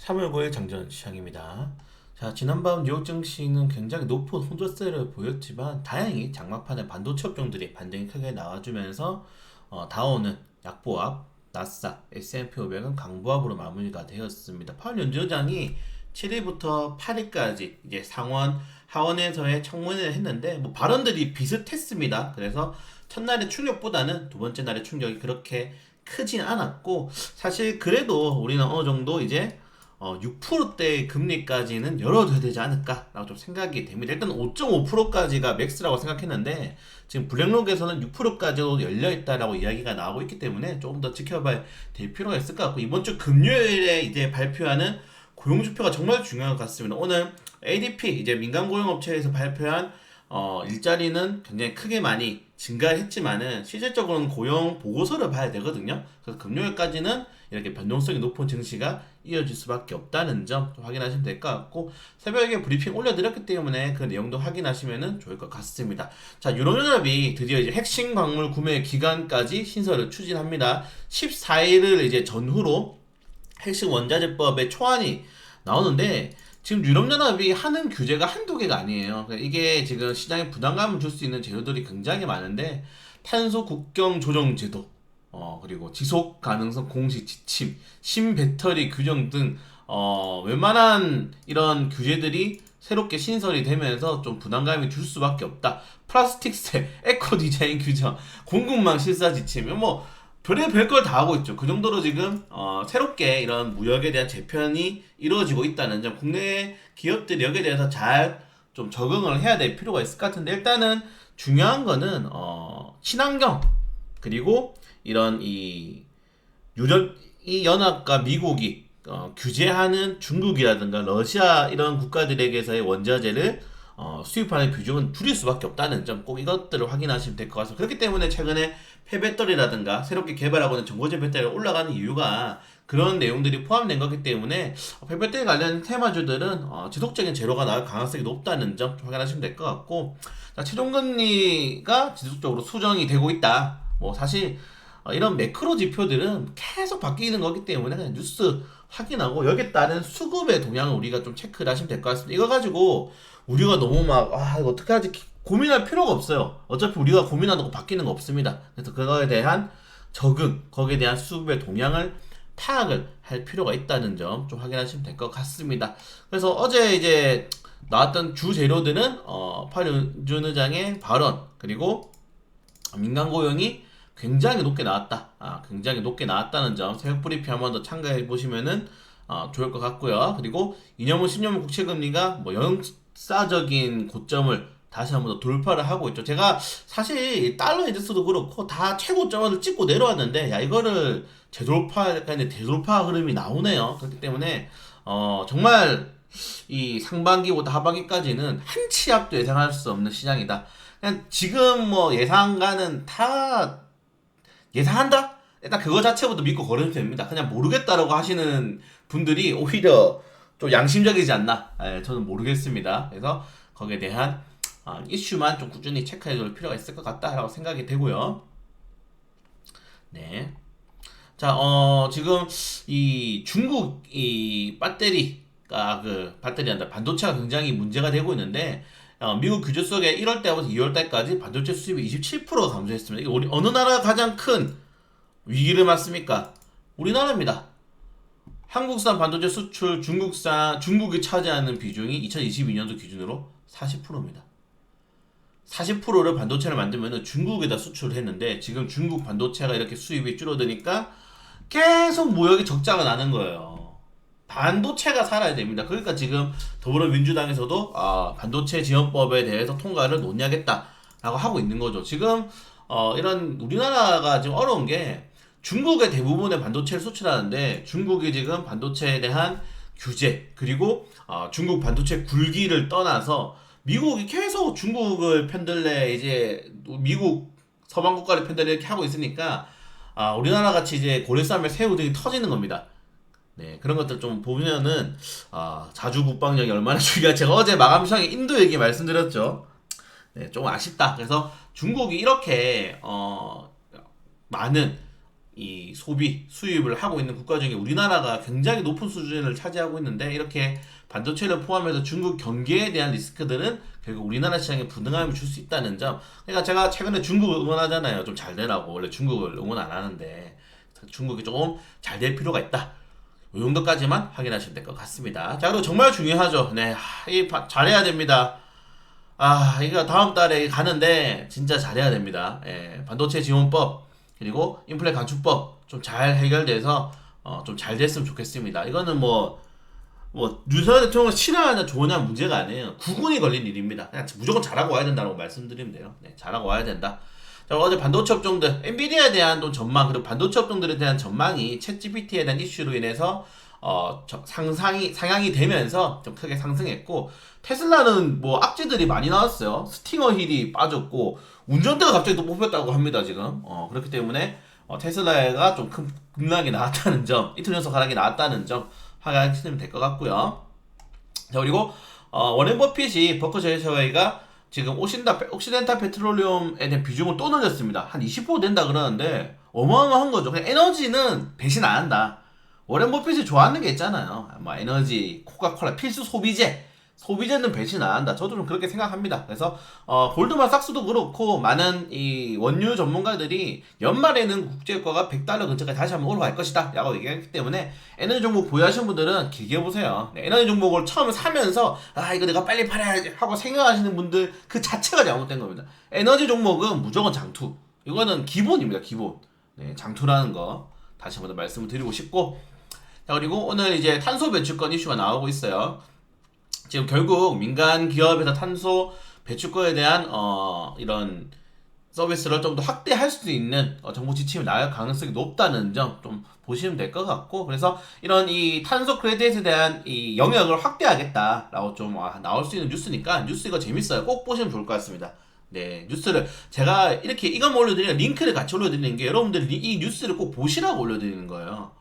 3월 9일 장전 시장입니다. 자, 지난밤 뉴욕 증시는 굉장히 높은 호조세를 보였지만 다행히 장막판에 반도체 업종들이 반등이 크게 나와주면서 다우는 약보합, 나스닥, S&P 500은 강보합으로 마무리가 되었습니다. 파월 연준의장이 7일부터 8일까지 이제 상원, 하원에서의 청문회를 했는데 뭐 발언들이 비슷했습니다. 그래서 첫날의 충격보다는 두 번째 날의 충격이 그렇게 크진 않았고 사실 그래도 우리는 어느 정도 이제 6%대의 금리까지는 열어둬야 되지 않을까라고 좀 생각이 됩니다. 일단 5.5%까지가 맥스라고 생각했는데 지금 블랙록에서는 6%까지도 열려있다라고 이야기가 나오고 있기 때문에 조금 더 지켜봐야 될 필요가 있을 것 같고 이번 주 금요일에 이제 발표하는 고용지표가 정말 중요한 것 같습니다. 오늘 ADP 이제 민간 고용업체에서 발표한 일자리는 굉장히 크게 많이 증가했지만은 실질적으로는 고용 보고서를 봐야 되거든요. 그래서 금요일까지는 이렇게 변동성이 높은 증시가 이어질 수밖에 없다는 점 확인하시면 될 것 같고 새벽에 브리핑 올려드렸기 때문에 그 내용도 확인하시면 좋을 것 같습니다. 자, 유럽연합이 드디어 이제 핵심 광물 구매 기간까지 신설을 추진합니다. 14일을 이제 전후로 핵심 원자재법의 초안이 나오는데 지금 유럽연합이 하는 규제가 한두 개가 아니에요. 그러니까 이게 지금 시장에 부담감을 줄 수 있는 재료들이 굉장히 많은데 탄소 국경 조정 제도, 그리고 지속 가능성 공시 지침, 신배터리 규정 등 웬만한 이런 규제들이 새롭게 신설이 되면서 좀 부담감이 줄 수밖에 없다. 플라스틱세, 에코 디자인 규정, 공급망 실사 지침, 뭐 별의별 걸 다 하고 있죠. 그 정도로 지금 새롭게 이런 무역에 대한 재편이 이루어지고 있다는 점, 국내 기업들이 여기에 대해서 잘 좀 적응을 해야 될 필요가 있을 것 같은데 일단은 중요한 거는 친환경 그리고 이런 이 연합과 미국이 규제하는 중국이라든가 러시아 이런 국가들에게서의 원자재를 수입하는 비중은 줄일 수밖에 없다는 점 꼭 이것들을 확인하시면 될 것 같습니다. 그렇기 때문에 최근에 폐배터리라든가 새롭게 개발하고 있는 전고체 배터리가 올라가는 이유가 그런 내용들이 포함된 거기 때문에 폐배터리 관련 테마주들은 지속적인 재료가 나올 가능성이 높다는 점 확인하시면 될 것 같고 자, 최종금리가 지속적으로 수정이 되고 있다. 뭐 사실 이런 매크로 지표들은 계속 바뀌는 거기 때문에 그냥 뉴스 확인하고 여기에 따른 수급의 동향을 우리가 좀 체크를 하시면 될 것 같습니다. 이거 가지고 우리가 너무 막 이거 어떻게 하지 고민할 필요가 없어요. 어차피 우리가 고민한다고 바뀌는 거 없습니다. 그래서 그거에 대한 적응, 거기에 대한 수급의 동향을 파악을 할 필요가 있다는 점 좀 확인하시면 될 것 같습니다. 그래서 어제 이제 나왔던 주 재료들은 파륜준 의장의 발언 그리고 민간 고용이 굉장히 높게 나왔다. 굉장히 높게 나왔다는 점 새벽 브리핑 한번 더 참가해 보시면은 좋을 것 같고요. 그리고 2년물 10년물 국채금리가 뭐 역사적인 고점을 다시 한번 더 돌파를 하고 있죠. 제가 사실 달러 인덱스도 그렇고 다 최고점을 찍고 내려왔는데 야 이거를 재돌파했는데 대돌파 흐름이 나오네요. 그렇기 때문에 정말 이 상반기보다 하반기까지는 한 치 앞도 예상할 수 없는 시장이다. 그냥 지금 뭐 예상가는 다 예상한다? 일단 그거 자체부터 믿고 걸으면 됩니다. 그냥 모르겠다라고 하시는 분들이 오히려 좀 양심적이지 않나? 저는 모르겠습니다. 그래서 거기에 대한 이슈만 좀 꾸준히 체크해 줄 필요가 있을 것 같다라고 생각이 되고요. 네. 자, 지금 이 중국 이 배터리한다. 반도체가 굉장히 문제가 되고 있는데 미국 규제 속에 1월 달부터 2월 달까지 반도체 수입이 27%가 감소했습니다. 이게 우리 어느 나라가 가장 큰 위기를 맞습니까? 우리나라입니다. 한국산 반도체 수출 중국이 차지하는 비중이 2022년도 기준으로 40%입니다. 40%를 반도체를 만들면 중국에다 수출을 했는데 지금 중국 반도체가 이렇게 수입이 줄어드니까 계속 무역이 적자가 나는 거예요. 반도체가 살아야 됩니다. 그러니까 지금 더불어민주당에서도 반도체 지원법에 대해서 통과를 논의하겠다라고 하고 있는 거죠. 지금 이런 우리나라가 지금 어려운 게 중국의 대부분의 반도체를 수출하는데 중국이 지금 반도체에 대한 규제 그리고 중국 반도체 굴기를 떠나서 미국이 계속 중국을 편들래 이제 미국 서방 국가를 편들래 이렇게 하고 있으니까 우리나라 같이 이제 고래쌈에 새우 등이 터지는 겁니다. 네, 그런 것들 좀 보면은 자주 국방력이 얼마나 중요한지 제가 어제 마감 시장에 인도 얘기 말씀드렸죠. 네, 조금 아쉽다. 그래서 중국이 이렇게 많은 이 소비, 수입을 하고 있는 국가 중에 우리나라가 굉장히 높은 수준을 차지하고 있는데 이렇게 반도체를 포함해서 중국 경기에 대한 리스크들은 결국 우리나라 시장에 부등함을 줄 수 있다는 점. 그러니까 제가 최근에 중국을 응원하잖아요. 좀 잘 되라고. 원래 중국을 응원 안 하는데 중국이 조금 잘 될 필요가 있다. 이 정도까지만 확인하시면 될 것 같습니다. 자, 그리고 정말 중요하죠. 네, 잘해야 됩니다. 이거 다음 달에 가는데 진짜 잘해야 됩니다. 예, 반도체 지원법 그리고 인플레 감축법 좀 잘 해결돼서 좀 잘 됐으면 좋겠습니다. 이거는 윤석열 대통령을 싫어하냐 좋으냐 문제가 아니에요. 국운이 걸린 일입니다. 그냥 무조건 잘하고 와야 된다고 말씀드리면 돼요. 네, 잘하고 와야 된다. 자, 어제 반도체 업종들, 엔비디아에 대한 또 전망, 그리고 반도체 업종들에 대한 전망이 챗GPT에 대한 이슈로 인해서 상향이 되면서 좀 크게 상승했고, 테슬라는 뭐 악재들이 많이 나왔어요. 스팅어 힐이 빠졌고, 운전대가 갑자기 또 뽑혔다고 합니다, 지금. 그렇기 때문에 테슬라가 좀 급락이 나왔다는 점, 이틀 연속 하락이 나왔다는 점 확인하시면 될 것 같고요. 자, 그리고 워렌 버핏이 버커셔 해서웨이가 지금 옥시덴탈 페트롤리움에 대한 비중을 또 늘렸습니다. 한 20% 된다 그러는데 어마어마한 거죠. 그냥 에너지는 배신 안 한다. 워렌 버핏이 좋아하는 게 있잖아요. 뭐 에너지, 코카콜라 필수 소비재는 배신 안 한다. 저도 좀 그렇게 생각합니다. 그래서 골드만삭스도 그렇고 많은 이 원유 전문가들이 연말에는 국제유가가 $100 근처까지 다시 한번 올라갈 것이다 라고 얘기했기 때문에 에너지 종목 보유하시는 분들은 길게 보세요. 네, 에너지 종목을 처음 사면서 이거 내가 빨리 팔아야지 하고 생각하시는 분들 그 자체가 잘못된 겁니다. 에너지 종목은 무조건 장투. 이거는 기본입니다. 기본. 네, 장투라는 거 다시 한번 말씀을 드리고 싶고, 자, 그리고 오늘 이제 탄소 배출권 이슈가 나오고 있어요. 지금 결국 민간 기업에서 탄소 배출권에 대한 이런 서비스를 좀 더 확대할 수 있는 정부 지침이 나올 가능성이 높다는 점 좀 보시면 될 것 같고, 그래서 이런 이 탄소 크레딧에 대한 이 영역을 확대하겠다라고 좀 나올 수 있는 뉴스니까 뉴스 이거 재밌어요. 꼭 보시면 좋을 것 같습니다. 네, 뉴스를 제가 이렇게 이것만 올려드리는 링크를 같이 올려드리는 게 여러분들이 이 뉴스를 꼭 보시라고 올려드리는 거예요.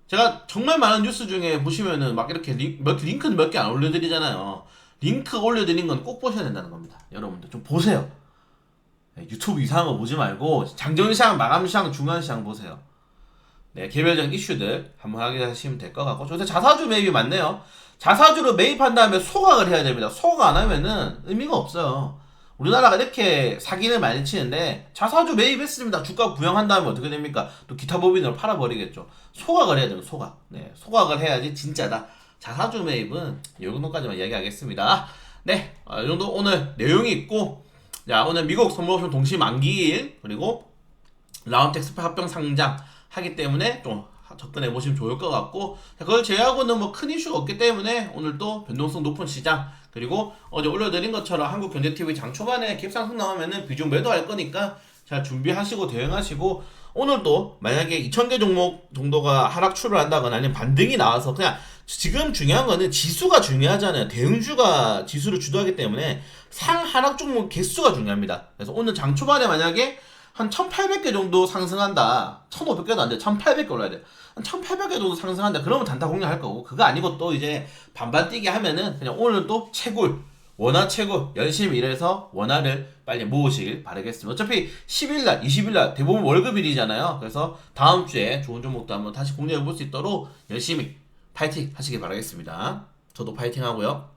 제가 정말 많은 뉴스 중에 보시면은 막 이렇게 링크는 몇 개 안 올려드리잖아요. 링크 올려드린 건 꼭 보셔야 된다는 겁니다. 여러분들 좀 보세요. 네, 유튜브 이상한 거 보지 말고 장전시장, 마감시장, 중간시장 보세요. 네, 개별적인 이슈들 한번 확인하시면 될 것 같고, 요새 자사주 매입이 많네요. 자사주를 매입한 다음에 소각을 해야 됩니다. 소각 안 하면은 의미가 없어요. 우리나라가 이렇게 사기를 많이 치는데 자사주 매입했습니다. 주가 부양한 다음에 어떻게 됩니까? 또 기타 법인으로 팔아버리겠죠. 소각을 해야 돼요. 소각. 네, 소각을 해야지 진짜다. 자사주 매입은 이 정도까지만 이야기하겠습니다. 네, 이 정도 오늘 내용이 있고, 자, 오늘 미국 선물옵션 동시 만기일 그리고 라운텍스파 합병 상장 하기 때문에 좀 접근해 보시면 좋을 것 같고, 그걸 제외하고는 뭐 큰 이슈가 없기 때문에 오늘 또 변동성 높은 시장, 그리고 어제 올려드린 것처럼 한국경제TV 장 초반에 갭상승 나오면은 비중 매도할 거니까 잘 준비하시고 대응하시고, 오늘 또 만약에 2,000개 종목 정도가 하락 출발한다거나 아니면 반등이 나와서, 그냥 지금 중요한 거는 지수가 중요하잖아요. 대응주가 지수를 주도하기 때문에 상하락 종목 개수가 중요합니다. 그래서 오늘 장 초반에 만약에 한 1,800개 정도 상승한다. 1,500개도 안 돼. 1,800개 올라야 돼. 한 1,800개 정도 상승한다. 그러면 단타 공략할 거고, 그거 아니고 또 이제 반반 뛰기 하면은 그냥 오늘 또 채굴, 원화 채굴 열심히 일해서 원화를 빨리 모으시길 바라겠습니다. 어차피 10일날, 20일날 대부분 월급일이잖아요. 그래서 다음 주에 좋은 종목도 한번 다시 공략해 볼 수 있도록 열심히 파이팅 하시길 바라겠습니다. 저도 파이팅 하고요.